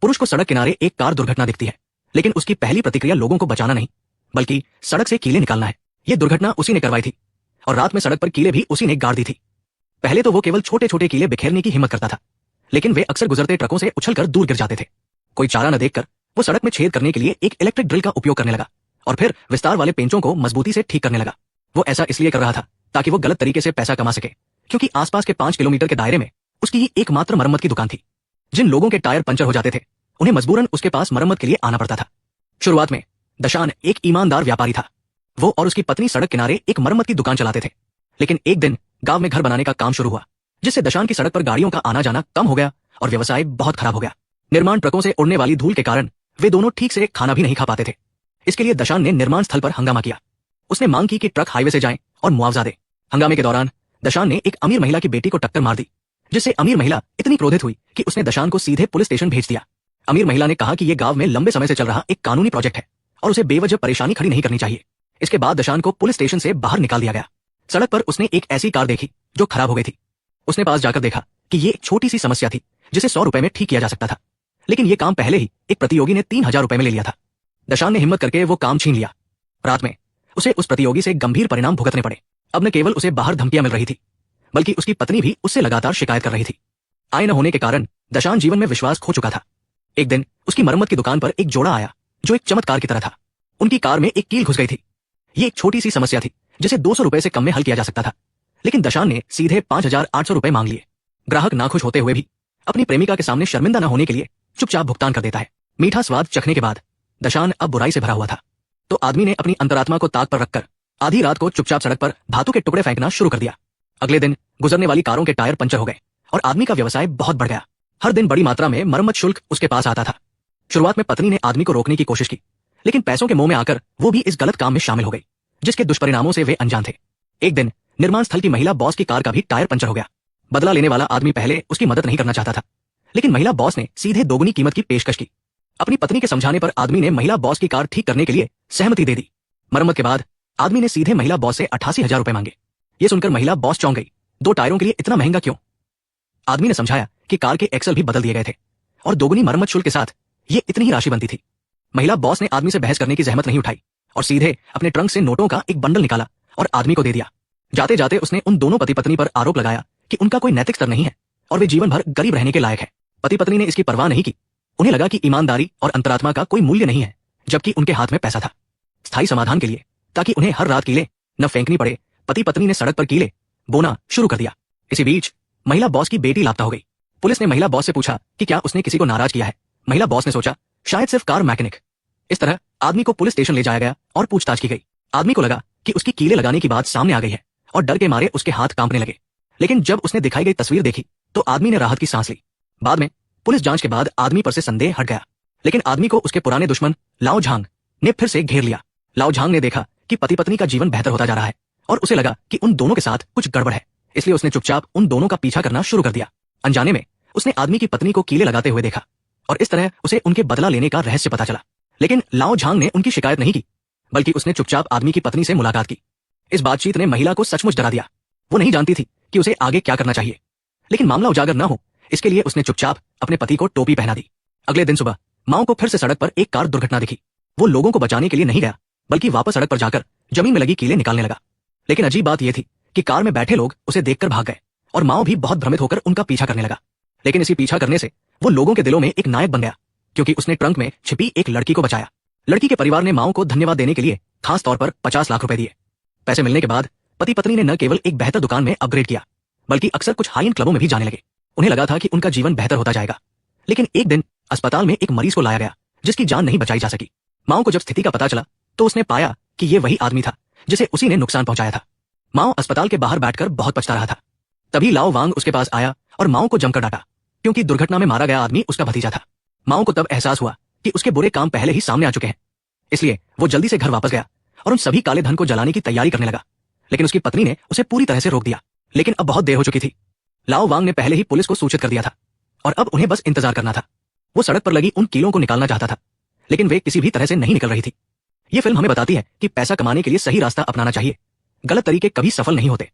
पुरुष को सड़क किनारे एक कार दुर्घटना दिखती है, लेकिन उसकी पहली प्रतिक्रिया लोगों को बचाना नहीं, बल्कि सड़क से कीले निकालना है। यह दुर्घटना उसी ने करवाई थी और रात में सड़क पर कीले भी उसी ने गाड़ दी थी। पहले तो वो केवल छोटे छोटे कीले बिखेरने की हिम्मत करता था, लेकिन वे अक्सर गुजरते ट्रकों से उछलकर दूर गिर जाते थे। कोई चारा न देखकर वो सड़क में छेद करने के लिए एक इलेक्ट्रिक ड्रिल का उपयोग करने लगा और फिर विस्तार वाले पेंचों को मजबूती से ठीक करने लगा। वो ऐसा इसलिए कर रहा था ताकि वो गलत तरीके से पैसा कमा सके, क्योंकि आसपास के 5 किलोमीटर के दायरे में उसकी ही एकमात्र मरम्मत की दुकान थी। जिन लोगों के टायर पंचर हो जाते थे, उन्हें मजबूरन उसके पास मरम्मत के लिए आना पड़ता था। शुरुआत में दशान एक ईमानदार व्यापारी था। वो और उसकी पत्नी सड़क किनारे एक मरम्मत की दुकान चलाते थे, लेकिन एक दिन गांव में घर बनाने का काम शुरू हुआ, जिससे दशान की सड़क पर गाड़ियों का आना जाना कम हो गया और व्यवसाय बहुत खराब हो गया। निर्माण ट्रकों से उड़ने वाली धूल के कारण वे दोनों ठीक से खाना भी नहीं खा पाते थे। इसके लिए दशान ने निर्माण स्थल पर हंगामा किया। उसने मांग की कि ट्रक हाईवे से जाएं और मुआवजा दे। हंगामे के दौरान दशान ने एक अमीर महिला की बेटी को टक्कर मार दी, जिससे अमीर महिला इतनी क्रोधित हुई कि उसने दशान को सीधे पुलिस स्टेशन भेज दिया। अमीर महिला ने कहा कि यह गांव में लंबे समय से चल रहा एक कानूनी प्रोजेक्ट है और उसे बेवजह परेशानी खड़ी नहीं करनी चाहिए। इसके बाद दशान को पुलिस स्टेशन से बाहर निकाल दिया गया। सड़क पर उसने एक ऐसी कार देखी जो खराब हो गई थी। उसने पास जाकर देखा कि ये एक छोटी सी समस्या थी जिसे 100 रुपए में ठीक किया जा सकता था, लेकिन यह काम पहले ही एक प्रतियोगी ने 3000 रुपए में ले लिया था। दशान ने हिम्मत करके वो काम छीन लिया। रात में उसे उस प्रतियोगी से गंभीर परिणाम भुगतने पड़े। अब न केवल उसे बाहर धमकियां मिल रही थी, बल्कि उसकी पत्नी भी उससे लगातार शिकायत कर रही थी। आय न होने के कारण दशान जीवन में विश्वास खो चुका था। एक दिन उसकी मरम्मत की दुकान पर एक जोड़ा आया जो एक चमत्कार की तरह था। उनकी कार में एक कील घुस गई थी। ये एक छोटी सी समस्या थी जिसे 200 रुपए से कम में हल किया जा सकता था, लेकिन दशान ने सीधे 5800 रुपए मांग लिए। ग्राहक नाखुश होते हुए भी अपनी प्रेमिका के सामने शर्मिंदा न होने के लिए चुपचाप भुगतान कर देता है। मीठा स्वाद चखने के बाद दशान अब बुराई से भरा हुआ था, तो आदमी ने अपनी अंतरात्मा को ताक पर रखकर आधी रात को चुपचाप सड़क पर धातु के टुकड़े फेंकना शुरू कर दिया। अगले दिन गुजरने वाली कारों के टायर पंचर हो गए और आदमी का व्यवसाय बहुत बढ़ गया। हर दिन बड़ी मात्रा में मरम्मत शुल्क उसके पास आता था। शुरुआत में पत्नी ने आदमी को रोकने की कोशिश की, लेकिन पैसों के मोह में आकर वो भी इस गलत काम में शामिल हो गई, जिसके दुष्परिणामों से वे अनजान थे। एक दिन निर्माण स्थल की महिला बॉस की कार का भी टायर पंचर हो गया। बदला लेने वाला आदमी पहले उसकी मदद नहीं करना चाहता था, लेकिन महिला बॉस ने सीधे दोगुनी कीमत की पेशकश की। अपनी पत्नी के समझाने पर आदमी ने महिला बॉस की कार ठीक करने के लिए सहमति दे दी। मरम्मत के बाद आदमी ने सीधे महिला बॉस से 88,000 रुपए मांगे। ये सुनकर महिला बॉस चौंक गई। 2 टायरों के लिए इतना महंगा क्यों? आदमी ने समझाया कि कार के एक्सल भी बदल दिए गए थे और दोगुनी मरम्मत शुल्क के साथ ये इतनी ही राशि बनती थी। महिला बॉस ने आदमी से बहस करने की जहमत नहीं उठाई और सीधे अपने ट्रंक से नोटों का एक बंडल निकाला और आदमी को दे दिया। जाते जाते उसने उन दोनों पति पत्नी पर आरोप लगाया कि उनका कोई नैतिक स्तर नहीं है और वे जीवन भर गरीब रहने के लायक है। पति पत्नी ने इसकी परवाह नहीं की। उन्हें लगा कि ईमानदारी और अंतरात्मा का कोई मूल्य नहीं है, जबकि उनके हाथ में पैसा था। स्थायी समाधान के लिए, ताकि उन्हें हर रात कीले न फेंकनी पड़े, पति पत्नी ने सड़क पर कीले बोना शुरू कर दिया। इसी बीच महिला बॉस की बेटी लापता हो गई। पुलिस ने महिला बॉस से पूछा कि क्या उसने किसी को नाराज किया है। महिला बॉस ने सोचा शायद सिर्फ कार मैकेनिक। इस तरह आदमी को पुलिस स्टेशन ले जाया गया और पूछताछ की गई। आदमी को लगा कि उसकी कीले लगाने की बात सामने आ गई है और डर के मारे उसके हाथ कांपने लगे, लेकिन जब उसने दिखाई गई तस्वीर देखी तो आदमी ने राहत की सांस ली। बाद में पुलिस जांच के बाद आदमी पर से संदेह हट गया, लेकिन आदमी को उसके पुराने दुश्मन लाओ झांग ने फिर से घेर लिया। लाओ झांग ने देखा कि पति पत्नी का जीवन बेहतर होता जा रहा है और उसे लगा कि उन दोनों के साथ कुछ गड़बड़ है, इसलिए उसने चुपचाप उन दोनों का पीछा करना शुरू कर दिया। अनजाने में उसने आदमी की पत्नी को कीले लगाते हुए देखा और इस तरह उसे उनके बदला लेने का रहस्य पता चला। लेकिन लाओ झांग ने उनकी शिकायत नहीं की, बल्कि उसने चुपचाप आदमी की पत्नी से मुलाकात की। इस बातचीत ने महिला को सचमुच डरा दिया। वो नहीं जानती थी कि उसे आगे क्या करना चाहिए, लेकिन मामला उजागर न हो इसके लिए उसने चुपचाप अपने पति को टोपी पहना दी। अगले दिन सुबह माओ को फिर से सड़क पर एक कार दुर्घटना दिखी। वो लोगों को बचाने के लिए नहीं गया, बल्कि वापस सड़क पर जाकर जमीन में लगी कीले निकालने लगा। लेकिन अजीब बात यह थी कि कार में बैठे लोग उसे देखकर भाग गए और माओ भी बहुत भ्रमित होकर उनका पीछा करने लगा। लेकिन इसी पीछा करने से वो लोगों के दिलों में एक नायक बन गया, क्योंकि उसने ट्रंक में छिपी एक लड़की को बचाया। लड़की के परिवार ने माओ को धन्यवाद देने के लिए खास तौर पर 50 लाख रुपए दिए। पैसे मिलने के बाद पति पत्नी ने न केवल एक बेहतर दुकान में अपग्रेड किया, बल्कि अक्सर कुछ हाई एंड क्लबों में भी जाने लगे। उन्हें लगा था कि उनका जीवन बेहतर होता जाएगा, लेकिन एक दिन अस्पताल में एक मरीज को लाया गया जिसकी जान नहीं बचाई जा सकी। माओ को जब स्थिति का पता चला तो उसने पाया कि ये वही आदमी था जिसे उसी ने नुकसान पहुंचाया था। माओ अस्पताल के बाहर बैठकर बहुत पछता रहा था। तभी लाओ वांग उसके पास आया और माओ को जमकर डांटा, क्योंकि दुर्घटना में मारा गया आदमी उसका भतीजा था। माओ को तब एहसास हुआ कि उसके बुरे काम पहले ही सामने आ चुके हैं, इसलिए वो जल्दी से घर वापस गया और उन सभी काले धन को जलाने की तैयारी करने लगा। लेकिन उसकी पत्नी ने उसे पूरी तरह से रोक दिया। लेकिन अब बहुत देर हो चुकी थी। लाओ वांग ने पहले ही पुलिस को सूचित कर दिया था और अब उन्हें बस इंतजार करना था। वो सड़क पर लगी उन कीलों को निकालना चाहता था, लेकिन वे किसी भी तरह से नहीं निकल रही थी। ये फिल्म हमें बताती है कि पैसा कमाने के लिए सही रास्ता अपनाना चाहिए। गलत तरीके कभी सफल नहीं होते।